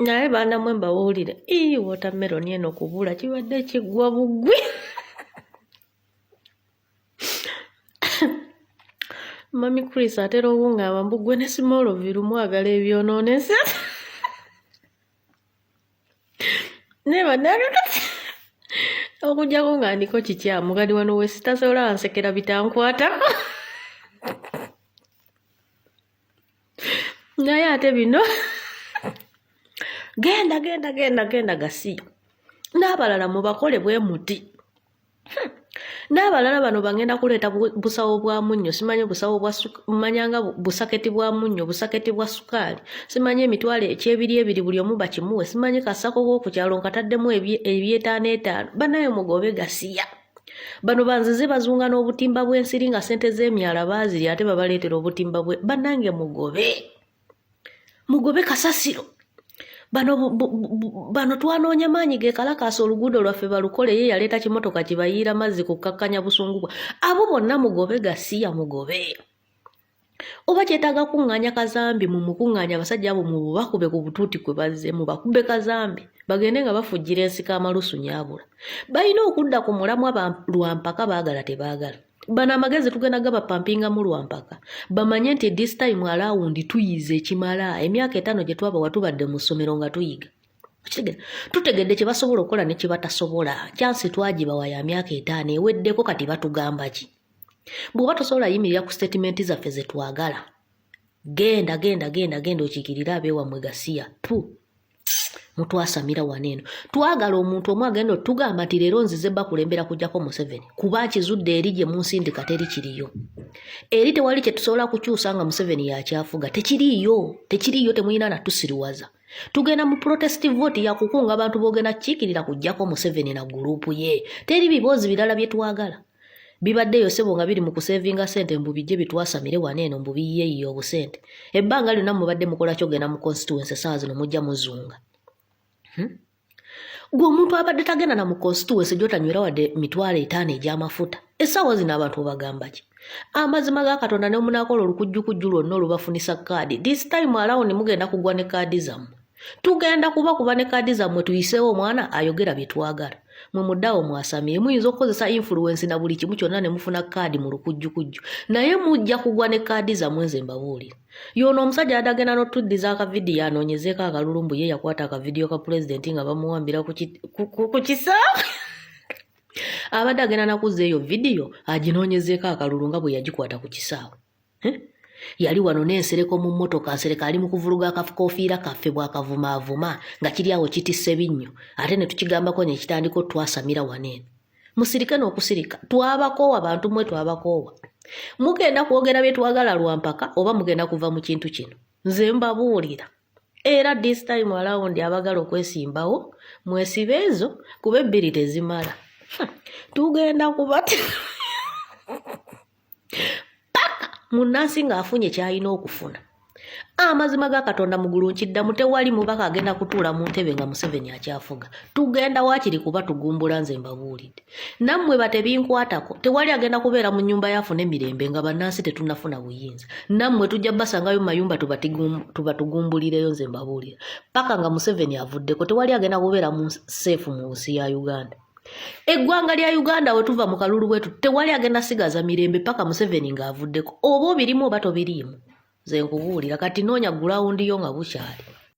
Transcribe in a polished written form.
naye baana mwe mbawulire watermelon eno kubula kibadde kiggwa bugwi mami Chris atera obungamba mbugwe ne simolo viru mwagala ebyonoonese neba naruta okujjako nga ndiko kikyamu kati wano we sitasobola nsekera bitankwatako naye ate bino genda gasiya n'abalala mubakole bwe muti n'abalala bano bagenda kuleeta busawo bwa munnyo simanyi busawo bwa manyanga busaketi bwa munnyo busaketi bwa sukaali simanyi emitwalo ekyebiri buli omu bakimuwe simanyi kasako k'okukyalo nkataddemu ebyetaano banaye mugobe gasiya bano banzize bazunga n'obutimba bw'ensiri nga sente z'emyala baaziri ate babaleetera obutimba bwe bannange mugobe kasasiro bano twanoonya maanyi gekalakaasa oluguudo lwaffe balukole ye yaleeta kimotoka kibayiira mazzi kukakkanya busungu bwa abo bonna mugobe gasiya mugobe oba kyetaaga kuŋŋaanya kazambi mu mukuŋŋaanya abasajja abo mu bakube ku butuuti kwe bazze mu bakube kazambi bagende nga bafujjira ensika amalusu nyaabula balina okudda ku mulamwa lwampaka baagala tebaagala bano amagezi tugenda gabapampingamu lwampaka bamanye nti this time around tuyize ekimala emyaka 5 gye twaba watubadde mu ssomero nga tuyiga tutegedde kye basobola okukola ne kye batasobola kyansi twagibawa ya myaka 5 eweddeko kati batugamba ki bw'oba tosobola yimirira ku statement zaffe ze twagala genda okiikirira abeewammwe gasiya mutwasamira waneeno twagala omuntu omu agenda otugamba nti leero nzize bakulembera kujjako Museveni kuba kizudde eri gye mu nsindika teri kiriyo eri tewali kye tusobola kukyusa nga Museveni yakyafuga tekiriyo temuyina natusiriwaza tugenda mu protest vote yakukunga abantu boogenda kiikirira kujjako Museveni na gurupu ye teri biboozi birala bye twagala bibaddeyo sebo nga biri mu kusevinga sente mbubijje bitwasamire waneeno mbubiyeeyo obusente ebbanga lyonna mubadde mukola kyogenda mu constituency saa zino mujja muzunga gwe omuntu abadde tagenda na mu constituency gy'otanywera wadde mitwalo 5 egy'amafuta essaawa zino abantu bagamba ki amazima ga Katonda ne munaakola olukujjukujju lwonna olubafunisa kaadi this time around mugenda kugwa ne kaadi zammwe tugenda kuba ne kaadi zammwe tuyiseewo omwana ayogera bye twagala mwe muddawo mwasamire muyinza okukozesa influence na buli kimu kyonna ne mufuna kaadi mu lukujjukujju naye mujja kugwa ne kaadi zammwe nze mbabuulira yono omusajja adagenda n'otuddiza akavidiyo anoonyezeeko akalulumbu ye yakwata akavidiyo ka pulezidenti nga bamuwambira ku kisaawe abadde agenda nakuzza eyo vidiyo aginoonyezeeko akalulu nga bwe yagikwata ku kisaawe yali wano n'ensereko mu mmotoka nsereka ali mu kuvuluga akakoofiira kaffe bw'akavumaavuma nga kiri awo kitisse binnyo ate ne tukigambako ne kitandika twasamira waneeno musirike n'okusirika twabakoowa bantu mmwe twabakoowa mugenda kwogera bye twagala lwampaka oba mugenda kuva mu kintu kino nze mbabuulira era this time around abagala okwesimbawo mwesibe ezo kuba ebbiri tezimala tugenda kuba munnansi ng'afunye kyalina okufuna amazima ga Katonda mugulu nkiddamu tewali mubaka agenda kutuula mu ntebe nga Museveni akyafuga tugenda waakiri kuba tugumbula nze mbabuulidde nammwe batebinkwatako tewali agenda kubeera mu nnyumba yafuna emirembe nga bannansi tetunnafuna buyinza nammwe tujja basangayo mu mayumba tubatugumbulireyo nze mbabuulira paka nga Museveni avuddeko tewali agenda kubeera mu seefu mu nsi ya Uganda eggwanga lya Uganda we tuva mu kalulu bwetu tewali agenda sigaza mirembe paka Museveni ng'avuddeko oba obirimu oba tobiriimu nze nkubuulira kati noonya gulawundi yo nga bukyali